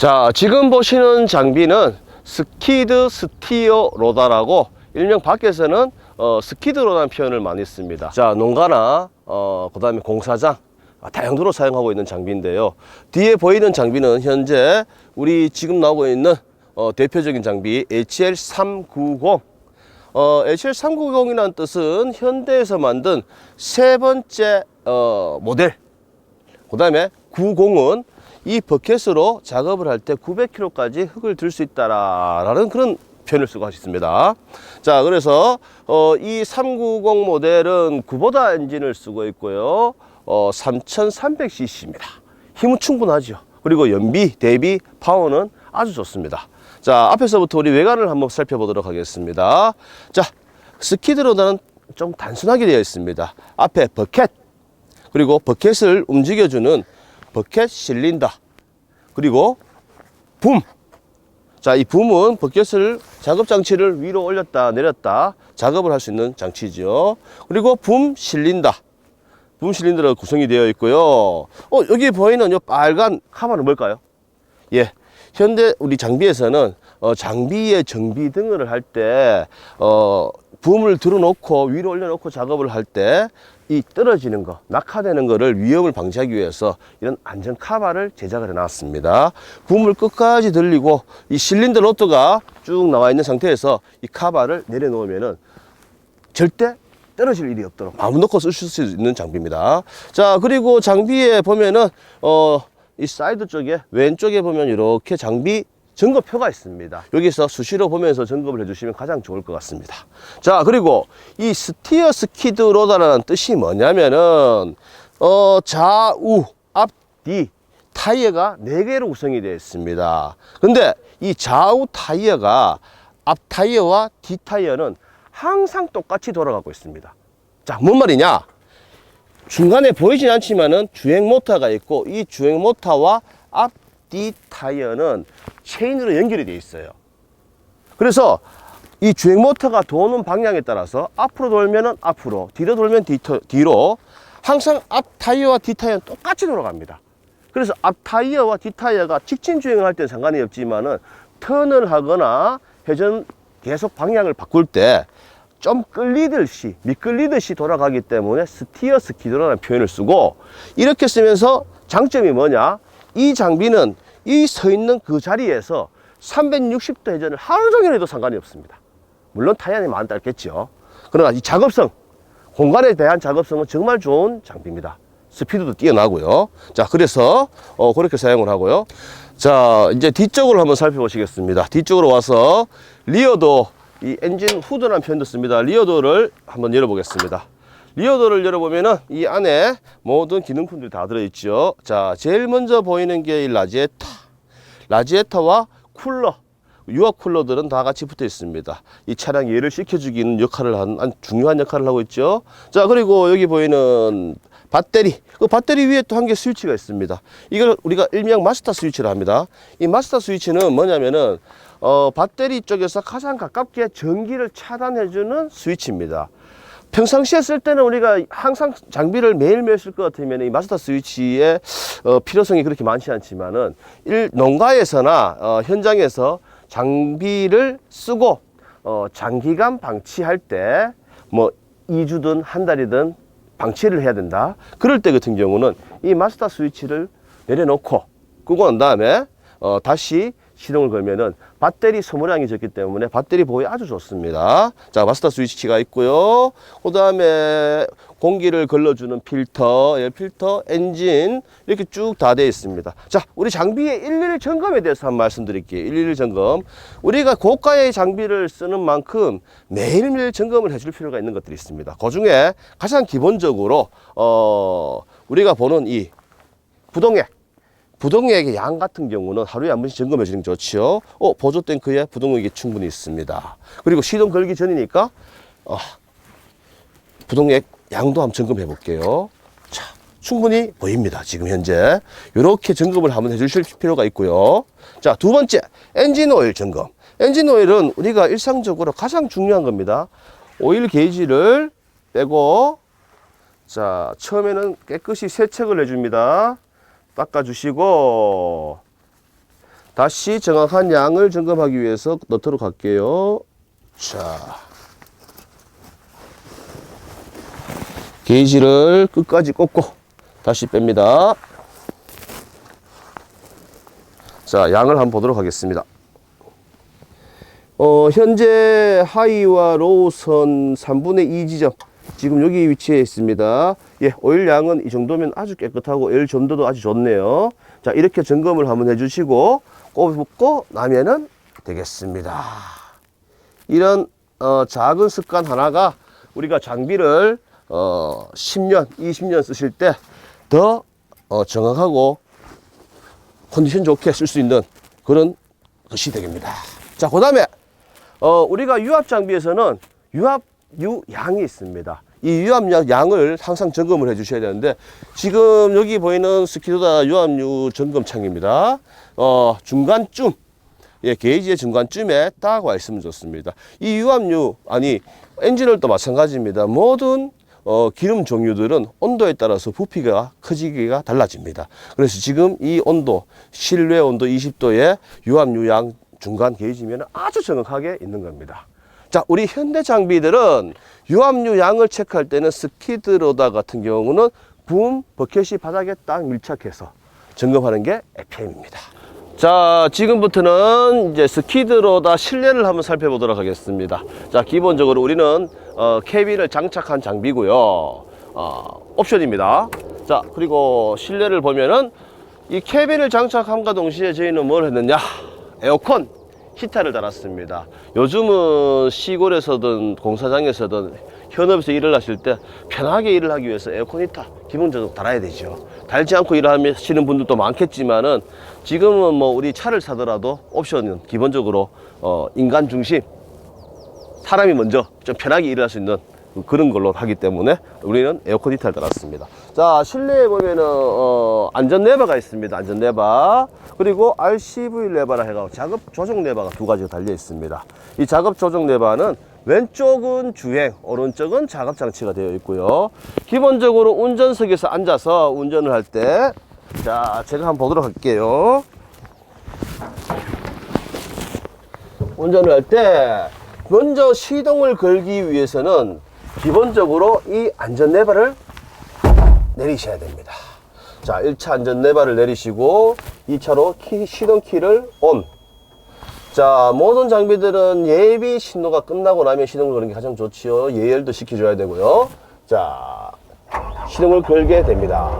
자, 지금 보시는 장비는 스키드 스티어 로다라고 일명 밖에서는 스키드 로다라는 표현을 많이 씁니다. 자, 농가나 그 다음에 공사장 다용도로 사용하고 있는 장비인데요. 뒤에 보이는 장비는 현재 우리 지금 나오고 있는 대표적인 장비 HL390. HL390이라는 뜻은 현대에서 만든 세 번째 모델. 그 다음에 90은 이 버켓으로 작업을 할 때 900kg까지 흙을 들 수 있다라는 그런 표현을 쓰고 하셨습니다. 자, 그래서 이 390 모델은 쿠보다 엔진을 쓰고 있고요. 3300cc입니다. 힘은 충분하죠. 그리고 연비, 대비, 파워는 아주 좋습니다. 자, 앞에서부터 우리 외관을 한번 살펴보도록 하겠습니다. 자, 스키드로다는 좀 단순하게 되어 있습니다. 앞에 버켓, 그리고 버켓을 움직여주는 버켓 실린더, 그리고 붐. 자, 이 붐은 버켓을 작업 장치를 위로 올렸다 내렸다 작업을 할 수 있는 장치죠. 그리고 붐 실린더. 붐 실린더로 구성이 되어 있고요. 여기 보이는 이 빨간 카바는 뭘까요? 예. 현대 우리 장비에서는 장비의 정비등을 할 때 붐을 들어놓고 위로 올려놓고 작업을 할 때 이 떨어지는 거, 낙하되는 거를 위험을 방지하기 위해서 이런 안전 카바를 제작을 해 놨습니다. 붐을 끝까지 들리고 이 실린더 로터가 쭉 나와 있는 상태에서 이 카바를 내려놓으면은 절대 떨어질 일이 없도록 마음 놓고 쓰실 수 있는 장비입니다. 자, 그리고 장비에 보면은 이 사이드 쪽에 왼쪽에 보면 이렇게 장비 점검표가 있습니다. 여기서 수시로 보면서 점검을 해주시면 가장 좋을 것 같습니다. 자, 그리고 이 스티어 스키드 로다라는 뜻이 뭐냐면은 좌우 앞뒤 타이어가 4개로 구성이 되어 있습니다. 근데 이 좌우 타이어가 앞 타이어와 뒤 타이어는 항상 똑같이 돌아가고 있습니다. 자, 뭔 말이냐? 중간에 보이진 않지만은 주행 모터가 있고 이 주행 모터와 앞뒤 타이어는 체인으로 연결이 되어 있어요. 그래서 이 주행 모터가 도는 방향에 따라서 앞으로 돌면은 앞으로, 뒤로 돌면 뒤로 항상 앞 타이어와 뒤 타이어는 똑같이 돌아갑니다. 그래서 앞 타이어와 뒤 타이어가 직진 주행을 할 때는 상관이 없지만은 턴을 하거나 회전 계속 방향을 바꿀 때 좀 끌리듯이, 미끌리듯이 돌아가기 때문에 스티어 스키드라는 표현을 쓰고, 이렇게 쓰면서 장점이 뭐냐? 이 장비는 이 서 있는 그 자리에서 360도 회전을 하루 종일 해도 상관이 없습니다. 물론 타이어는 많이 닳겠죠. 그러나 이 작업성, 공간에 대한 작업성은 정말 좋은 장비입니다. 스피드도 뛰어나고요. 자, 그래서 그렇게 사용을 하고요. 자, 이제 뒤쪽으로 한번 살펴보시겠습니다. 뒤쪽으로 와서 리어도, 이 엔진 후드라는 표현도 씁니다. 리어도를 한번 열어보겠습니다. 리어도를 열어보면은 이 안에 모든 기능품들이 다 들어있죠. 자, 제일 먼저 보이는 게 이 라지에타. 라지에타와 쿨러, 유압 쿨러들은 다 같이 붙어 있습니다. 이 차량 예를 식혀주기는 역할을 하는 아주 중요한 역할을 하고 있죠. 자, 그리고 여기 보이는 배터리, 그 배터리 위에 또 한 개 스위치가 있습니다. 이걸 우리가 일명 마스터 스위치라 합니다. 이 마스터 스위치는 뭐냐면은 배터리 쪽에서 가장 가깝게 전기를 차단해주는 스위치입니다. 평상시에 쓸 때는 우리가 항상 장비를 매일매일 쓸 것 같으면 이 마스터 스위치의 필요성이 그렇게 많지 않지만은 농가에서나 현장에서 장비를 쓰고 장기간 방치할 때 뭐 2주든 한 달이든 방치를 해야 된다. 그럴 때 같은 경우는 이 마스터 스위치를 내려놓고 끄고 난 다음에 다시 시동을 걸면은 배터리 소모량이 적기 때문에 배터리 보호에 아주 좋습니다. 자, 마스터 스위치가 있고요. 그 다음에 공기를 걸러주는 필터, 에어 필터, 엔진 이렇게 쭉 다 되어 있습니다. 자, 우리 장비의 일일 점검에 대해서 한번 말씀드릴게요. 일일 점검. 우리가 고가의 장비를 쓰는 만큼 매일매일 점검을 해줄 필요가 있는 것들이 있습니다. 그 중에 가장 기본적으로 우리가 보는 이 부동액의 양 같은 경우는 하루에 한 번씩 점검해 주는 게 좋지요. 보조 탱크에 부동액이 충분히 있습니다. 그리고 시동 걸기 전이니까 부동액 양도 한번 점검해 볼게요. 자, 충분히 보입니다. 지금 현재 이렇게 점검을 한번 해 주실 필요가 있고요. 자, 두 번째, 엔진 오일 점검. 엔진 오일은 우리가 일상적으로 가장 중요한 겁니다. 오일 게이지를 빼고, 자, 처음에는 깨끗이 세척을 해줍니다. 닦아주시고, 다시 정확한 양을 점검하기 위해서 넣도록 할게요. 자, 게이지를 끝까지 꽂고 다시 뺍니다. 자, 양을 한번 보도록 하겠습니다. 현재 하이와 로우 선 3분의 2 지점, 지금 여기 위치해 있습니다. 예, 오일 양은 이 정도면 아주 깨끗하고 오일 점도도 아주 좋네요. 자, 이렇게 점검을 한번 해주시고 꼽고 나면은 되겠습니다. 이런 작은 습관 하나가 우리가 장비를 10년, 20년 쓰실 때 더 정확하고 컨디션 좋게 쓸 수 있는 그런 것이 되겠습니다. 자, 그 다음에 우리가 유압 장비에서는 유압유 양이 있습니다. 이 유압유 양을 항상 점검을 해 주셔야 되는데, 지금 여기 보이는 스키도다 유압유 점검창입니다. 중간쯤, 예, 게이지의 중간쯤에 딱 와 있으면 좋습니다. 이 유압유, 아니 엔진오일도 마찬가지입니다. 모든 기름 종류들은 온도에 따라서 부피가 커지기가 달라집니다. 그래서 지금 이 온도, 실내 온도 20도에 유압유 양 중간 게이지면 아주 정확하게 있는 겁니다. 자, 우리 현대 장비들은 유압유 양을 체크할 때는 스키드로다 같은 경우는 붐 버켓이 바닥에 딱 밀착해서 점검하는 게 FM입니다. 자, 지금부터는 이제 스키드로다 실내를 한번 살펴보도록 하겠습니다. 자, 기본적으로 우리는 캐빈을 장착한 장비고요. 옵션입니다. 자, 그리고 실내를 보면은 이 캐빈을 장착함과 동시에 저희는 뭘 했느냐? 에어컨 히터를 달았습니다. 요즘은 시골에서든 공사장에서든 현업에서 일을 하실 때 편하게 일을 하기 위해서 에어컨 히터 기본적으로 달아야 되죠. 달지 않고 일하시는 분들도 많겠지만은 지금은 뭐 우리 차를 사더라도 옵션은 기본적으로 인간 중심, 사람이 먼저 좀 편하게 일할 수 있는 그런 걸로 하기 때문에 우리는 에어컨 히터를 달았습니다. 자, 실내에 보면은 안전 레버가 있습니다. 안전 레버, 그리고 RCV 레버라 해가지고 작업 조정 레버가 두 가지가 달려 있습니다. 이 작업 조정 레버는 왼쪽은 주행, 오른쪽은 작업 장치가 되어 있고요. 기본적으로 운전석에서 앉아서 운전을 할 때, 자, 제가 한번 보도록 할게요. 운전을 할 때 먼저 시동을 걸기 위해서는 기본적으로 이 안전 레버를 내리셔야 됩니다. 자, 1차 안전 레버를 내리시고 2차로 시동 키를 온. 자, 모든 장비들은 예비 신호가 끝나고 나면 시동을 거는 게 가장 좋지요. 예열도 시켜줘야 되고요. 자, 시동을 걸게 됩니다.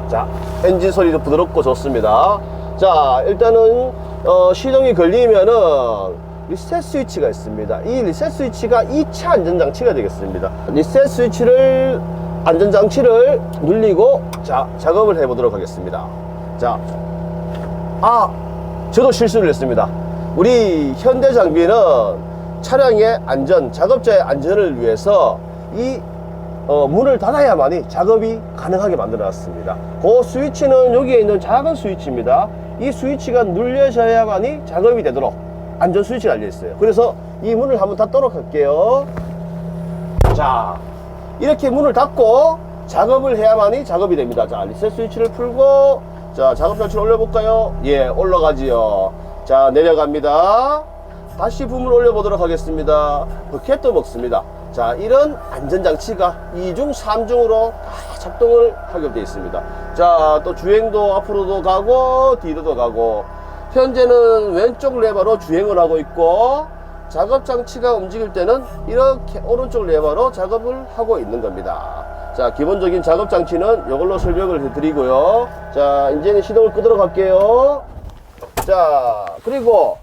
자, 엔진 소리도 부드럽고 좋습니다. 자, 일단은 시동이 걸리면은 리셋 스위치가 있습니다. 이 리셋 스위치가 2차 안전장치가 되겠습니다. 리셋 스위치를, 안전장치를 눌리고, 자, 작업을 해보도록 하겠습니다. 자, 저도 실수를 했습니다. 우리 현대 장비는 차량의 안전, 작업자의 안전을 위해서 이 문을 닫아야만이 작업이 가능하게 만들어 놨습니다. 그 스위치는 여기에 있는 작은 스위치입니다. 이 스위치가 눌려져야만이 작업이 되도록 안전 스위치가 달려 있어요. 그래서 이 문을 한번 닫도록 할게요. 자, 이렇게 문을 닫고 작업을 해야만이 작업이 됩니다. 자, 리셋 스위치를 풀고, 자, 작업 장치를 올려볼까요? 예, 올라가지요. 자, 내려갑니다. 다시 붐을 올려보도록 하겠습니다. 버켓도 먹습니다. 자, 이런 안전장치가 2중, 3중으로 다 작동을 하게 되어 있습니다. 자, 또 주행도 앞으로도 가고 뒤로도 가고, 현재는 왼쪽 레버로 주행을 하고 있고, 작업 장치가 움직일 때는 이렇게 오른쪽 레버로 작업을 하고 있는 겁니다. 자, 기본적인 작업 장치는 이걸로 설명을 해드리고요. 자, 이제는 시동을 끄도록 할게요. 자, 그리고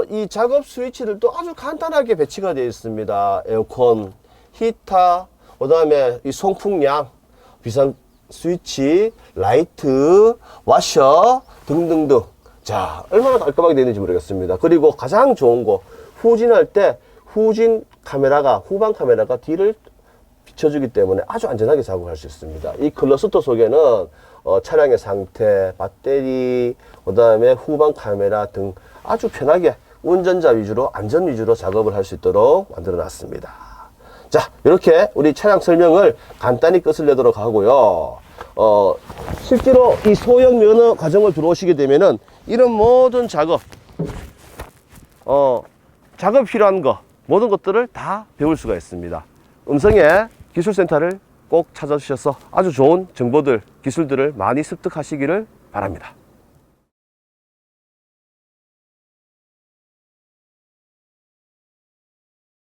이 작업 스위치들도 아주 간단하게 배치가 되어 있습니다. 에어컨, 히터, 그 다음에 이 송풍량, 비상 스위치, 라이트, 와셔 등등등. 자, 얼마나 깔끔하게 되어 있는지 모르겠습니다. 그리고 가장 좋은 거, 후진할 때 후진 카메라가, 후방 카메라가 뒤를 비춰주기 때문에 아주 안전하게 작업할 수 있습니다. 이 클러스터 속에는 차량의 상태, 배터리, 그 다음에 후방 카메라 등 아주 편하게 운전자 위주로, 안전 위주로 작업을 할 수 있도록 만들어 놨습니다. 자, 이렇게 우리 차량 설명을 간단히 끝을 내도록 하고요. 실제로 이 소형 면허 과정을 들어오시게 되면은 이런 모든 작업, 작업 필요한 거, 모든 것들을 다 배울 수가 있습니다. 음성의 기술센터를 꼭 찾아주셔서 아주 좋은 정보들, 기술들을 많이 습득하시기를 바랍니다.